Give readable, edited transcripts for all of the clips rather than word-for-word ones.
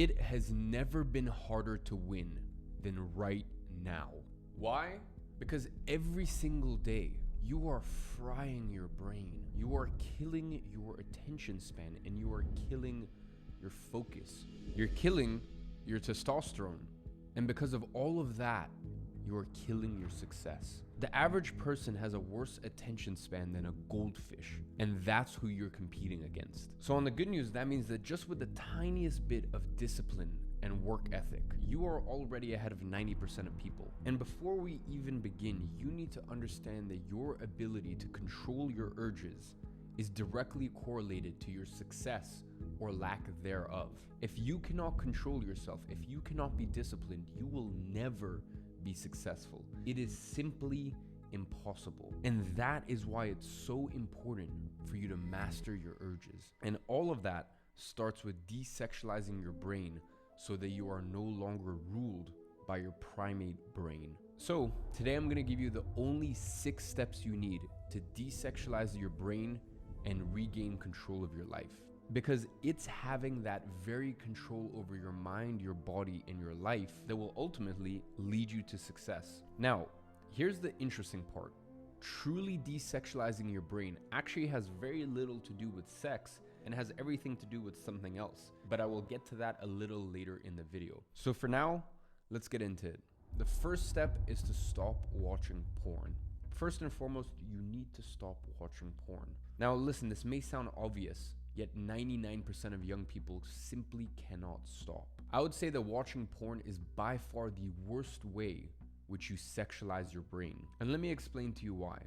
It has never been harder to win than right now. Why? Because every single day, you are frying your brain. You are killing your attention span and you are killing your focus. You're killing your testosterone. And because of all of that, you are killing your success. The average person has a worse attention span than a goldfish, and that's who you're competing against. So on the good news, that means that just with the tiniest bit of discipline and work ethic, you are already ahead of 90% of people. And before we even begin, you need to understand that your ability to control your urges is directly correlated to your success or lack thereof. If you cannot control yourself, if you cannot be disciplined, you will never be successful. It is simply impossible. And that is why it's so important for you to master your urges. And all of that starts with desexualizing your brain so that you are no longer ruled by your primate brain. So today I'm gonna give you the only 6 steps you need to desexualize your brain and regain control of your life. Because it's having that very control over your mind, your body, and your life that will ultimately lead you to success. Now, here's the interesting part. Truly desexualizing your brain actually has very little to do with sex and has everything to do with something else. But I will get to that a little later in the video. So for now, let's get into it. The first step is to stop watching porn. First and foremost, you need to stop watching porn. Now listen, this may sound obvious, yet 99% of young people simply cannot stop. I would say that watching porn is by far the worst way which you sexualize your brain. And let me explain to you why.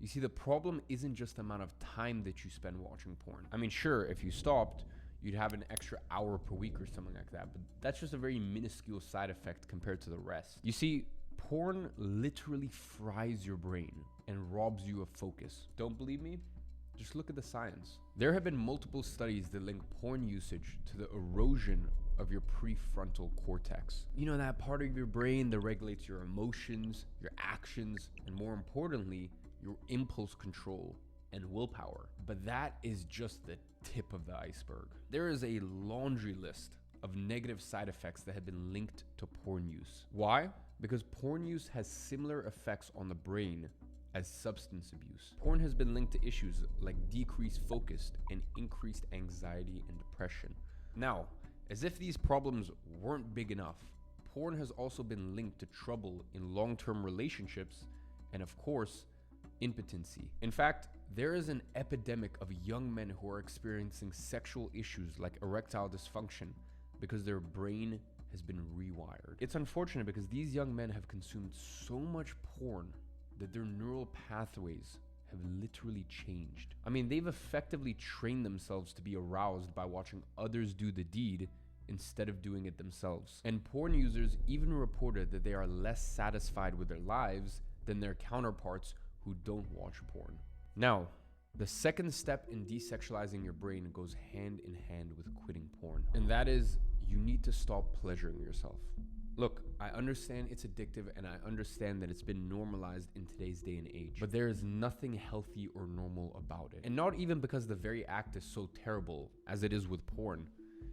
You see, the problem isn't just the amount of time that you spend watching porn. I mean, sure, if you stopped, you'd have an extra hour per week or something like that, but that's just a very minuscule side effect compared to the rest. You see, porn literally fries your brain and robs you of focus. Don't believe me? Just look at the science. There have been multiple studies that link porn usage to the erosion of your prefrontal cortex. You know, that part of your brain that regulates your emotions, your actions, and more importantly, your impulse control and willpower. But that is just the tip of the iceberg. There is a laundry list of negative side effects that have been linked to porn use. Why? Because porn use has similar effects on the brain as substance abuse. Porn has been linked to issues like decreased focus and increased anxiety and depression. Now, as if these problems weren't big enough, porn has also been linked to trouble in long-term relationships and, of course, impotency. In fact, there is an epidemic of young men who are experiencing sexual issues like erectile dysfunction because their brain has been rewired. It's unfortunate because these young men have consumed so much porn that their neural pathways have literally changed. I mean, they've effectively trained themselves to be aroused by watching others do the deed instead of doing it themselves. And porn users even reported that they are less satisfied with their lives than their counterparts who don't watch porn. Now, the second step in desexualizing your brain goes hand in hand with quitting porn. And that is, you need to stop pleasuring yourself. Look, I understand it's addictive and I understand that it's been normalized in today's day and age, but there is nothing healthy or normal about it. And not even because the very act is so terrible as it is with porn.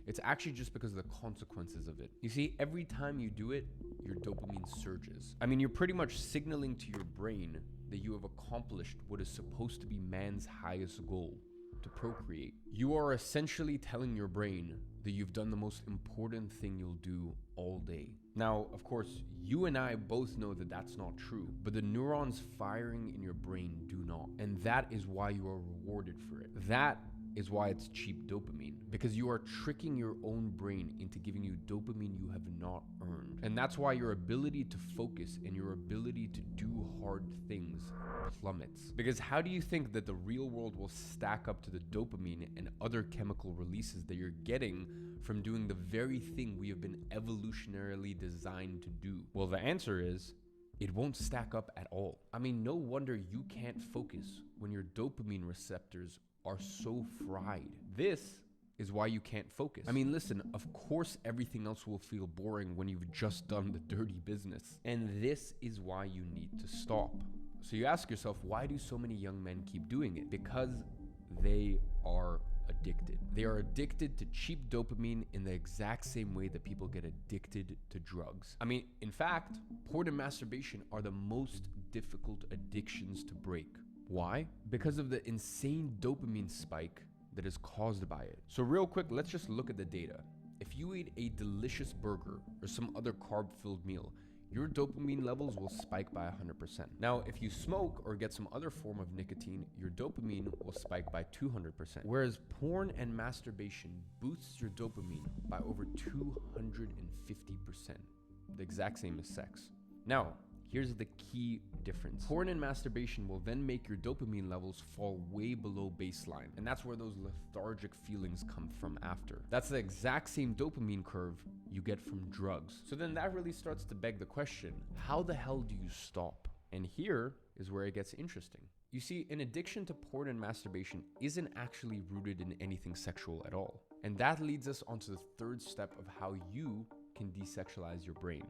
It's actually just because of the consequences of it. You see, every time you do it, your dopamine surges. I mean, you're pretty much signaling to your brain that you have accomplished what is supposed to be man's highest goal, to procreate. You are essentially telling your brain that you've done the most important thing you'll do all day. Now, of course, you and I both know that that's not true, but the neurons firing in your brain do not. And that is why you are rewarded for it. That is why it's cheap dopamine, because you are tricking your own brain into giving you dopamine you have not earned. And that's why your ability to focus and your ability to do hard things plummets. Because how do you think that the real world will stack up to the dopamine and other chemical releases that you're getting from doing the very thing we have been evolutionarily designed to do? Well, the answer is, it won't stack up at all. I mean, no wonder you can't focus when your dopamine receptors are so fried. This is why you can't focus. I mean, listen, of course everything else will feel boring when you've just done the dirty business. And this is why you need to stop. So you ask yourself, why do so many young men keep doing it? Because they are addicted. They are addicted to cheap dopamine in the exact same way that people get addicted to drugs. I mean, in fact, porn and masturbation are the most difficult addictions to break. Why? Because of the insane dopamine spike that is caused by it. So real quick, let's just look at the data. If you eat a delicious burger or some other carb-filled meal, your dopamine levels will spike by 100%. Now, if you smoke or get some other form of nicotine, your dopamine will spike by 200%. Whereas porn and masturbation boosts your dopamine by over 250%. The exact same as sex. Now, here's the key difference. Porn and masturbation will then make your dopamine levels fall way below baseline. And that's where those lethargic feelings come from after. That's the exact same dopamine curve you get from drugs. So then that really starts to beg the question, how the hell do you stop? And here is where it gets interesting. You see, an addiction to porn and masturbation isn't actually rooted in anything sexual at all. And that leads us onto the third step of how you can desexualize your brain.